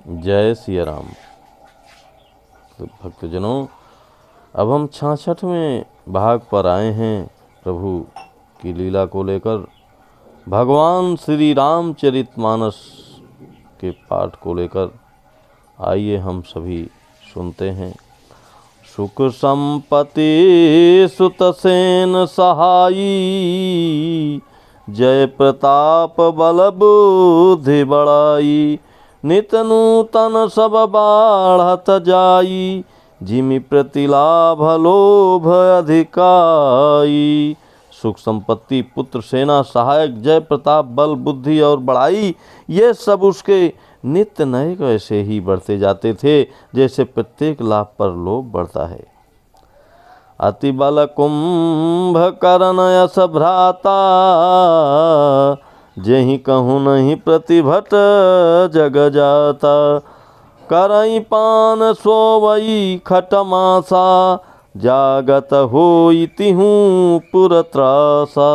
जय सिया राम। तो भक्तजनों, अब हम 66वें भाग पर आए हैं प्रभु की लीला को लेकर। भगवान श्री रामचरितमानस के पाठ को लेकर आइए हम सभी सुनते हैं। सुख संपत्ति सुत सेन सहाई, जय प्रताप बल बुद्धि बड़ाई, नित नूतन सब बाढ़त जाई, जिमि प्रतिलाभ लोभ अधिकाई। सुख संपत्ति, पुत्र, सेना, सहायक, जय प्रताप, बल, बुद्धि और बड़ाई, ये सब उसके नित्य नए वैसे ही बढ़ते जाते थे जैसे प्रत्येक लाभ पर लोभ बढ़ता है। अति बल कुंभ करण यश भ्राता, जेहि कहूँ नहीं प्रतिभट जग जाता, करई पान सोवई खटमासा, जागत होई तिहूँ पुर त्रासा।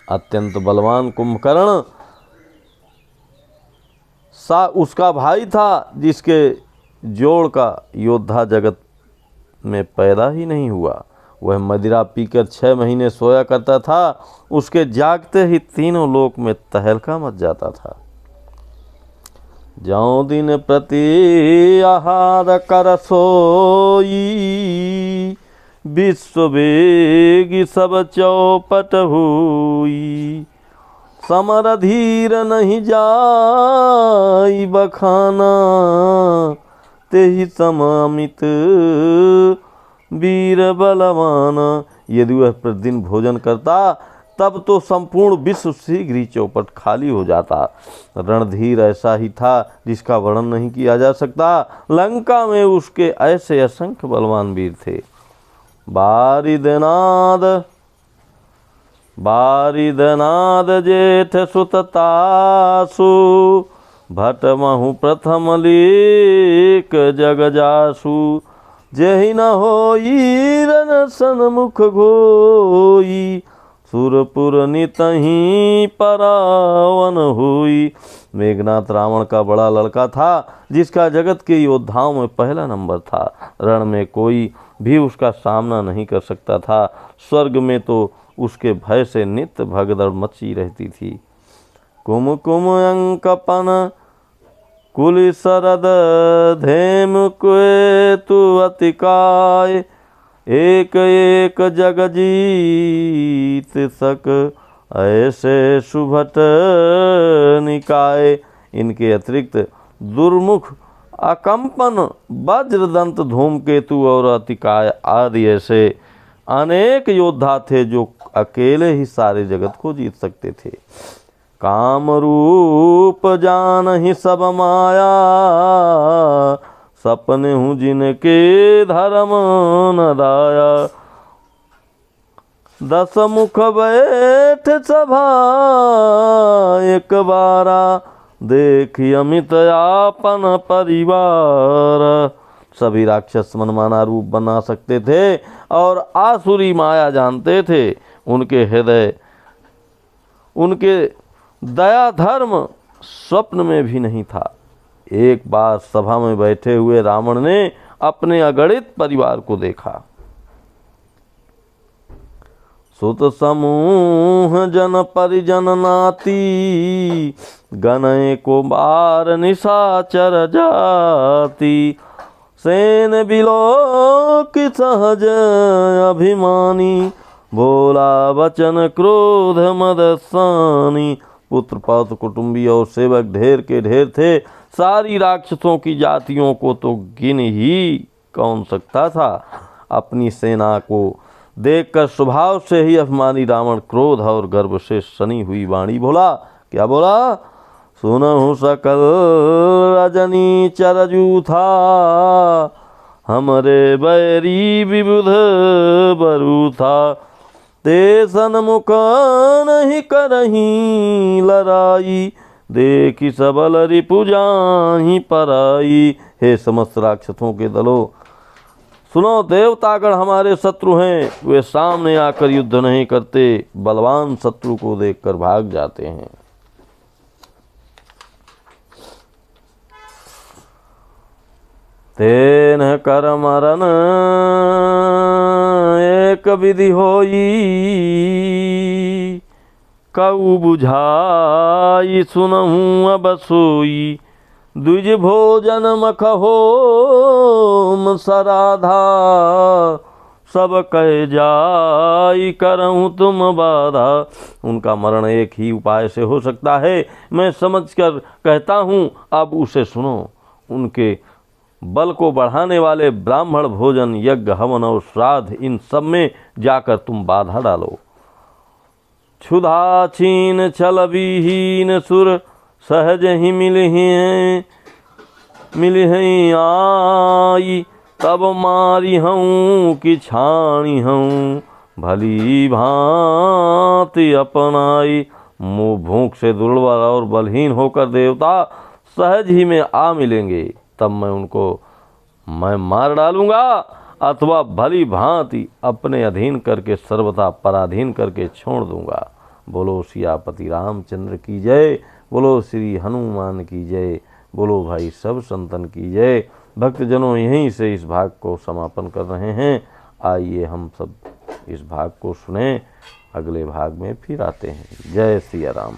अत्यंत बलवान कुंभकर्ण उसका भाई था, जिसके जोड़ का योद्धा जगत में पैदा ही नहीं हुआ। वह मदिरा पीकर 6 महीने सोया करता था। उसके जागते ही तीनों लोक में तहलका मच जाता था। ज्यों दिन प्रति आहार कर सोई, विश्व वेगी सब चौपट हुई, समर धीर नहीं जाई बखाना, तेहि समामित वीर बलवाना। यदि वह प्रतिदिन भोजन करता तब तो संपूर्ण विश्व शीघ्र ही चौपट खाली हो जाता। रणधीर ऐसा ही था जिसका वर्णन नहीं किया जा सकता। लंका में उसके ऐसे असंख्य बलवान वीर थे। बारिदनाद जेठ सुततासु, भट महु प्रथम लीक जग जासु, जेहि न होई रन सन्मुख घोई, सुरपुर नितहि परावन हुई। मेघनाथ रावण का बड़ा लड़का था, जिसका जगत के योद्धाओं में पहला नंबर था। रण में कोई भी उसका सामना नहीं कर सकता था। स्वर्ग में तो उसके भय से नित्य भगदड़ मची रहती थी। कुम कुम अंकपन कुलि सरद धेम कुएतु अतिकाय, एक एक जग जीत सक ऐसे सुभट निकाय। इनके अतिरिक्त दुर्मुख, अकंपन, वज्रदंत, धूमकेतु और अतिकाय आदि ऐसे अनेक योद्धा थे जो अकेले ही सारे जगत को जीत सकते थे। काम रूप जान ही सब माया, सपने हूँ जिनके धर्म न दाया, 10 मुख बैठ सभा एक बारा, देखी अमित आपन परिवार। सभी राक्षस मनमाना रूप बना सकते थे और आसुरी माया जानते थे। उनके हृदय, उनके दया धर्म स्वप्न में भी नहीं था। एक बार सभा में बैठे हुए रावण ने अपने अगणित परिवार को देखा। सुत समूह जन परिजन नाती, गनय को बार निशाचर जाति, सेन बिलोक सहज अभिमानी, भोला वचन क्रोध मदसानी। पुत्र पौत्र कुटुंबी और सेवक ढेर के ढेर थे। सारी राक्षसों की जातियों को तो गिन ही कौन सकता था। अपनी सेना को देखकर स्वभाव से ही अभिमानी रावण क्रोध और गर्व से सनी हुई वाणी बोला। क्या बोला? सुनहु सकल रजनी चरजू था, हमरे बैरी विबुध बरु था, ते सन्मुख नहीं करही लड़ाई, देखी सबल रिपु जाहि पराई। हे समस्त राक्षसों के दलों, सुनो, देवतागण हमारे शत्रु हैं। वे सामने आकर युद्ध नहीं करते, बलवान शत्रु को देखकर भाग जाते हैं। तेन कर मरन एक विधि होई, कऊ बुझाई सुनहूँ अब सोई। द्विज भोजन मखहो सराधा, सब कह जाई करऊँ तुम बाधा। उनका मरण एक ही उपाय से हो सकता है, मैं समझकर कहता हूँ, अब उसे सुनो। उनके बल को बढ़ाने वाले ब्राह्मण भोजन, यज्ञ, हवन और श्राद्ध, इन सब में जाकर तुम बाधा डालो। क्षुधा छीन छल विहीन सुर, सहज ही मिली हैं आई। तब मारी हूँ कि छाणी हूँ, भली भांति अपनाई। मुँह भूख से दुर्बल और बलहीन होकर देवता सहज ही में आ मिलेंगे, तब मैं मार डालूंगा, अथवा भली भांति अपने अधीन करके सर्वथा पराधीन करके छोड़ दूंगा। बोलो सियापति रामचंद्र की जय, बोलो श्री हनुमान की जय, बोलो भाई सब संतन की जय। भक्तजनों, यहीं से इस भाग को समापन कर रहे हैं। आइए हम सब इस भाग को सुने, अगले भाग में फिर आते हैं। जय सिया राम।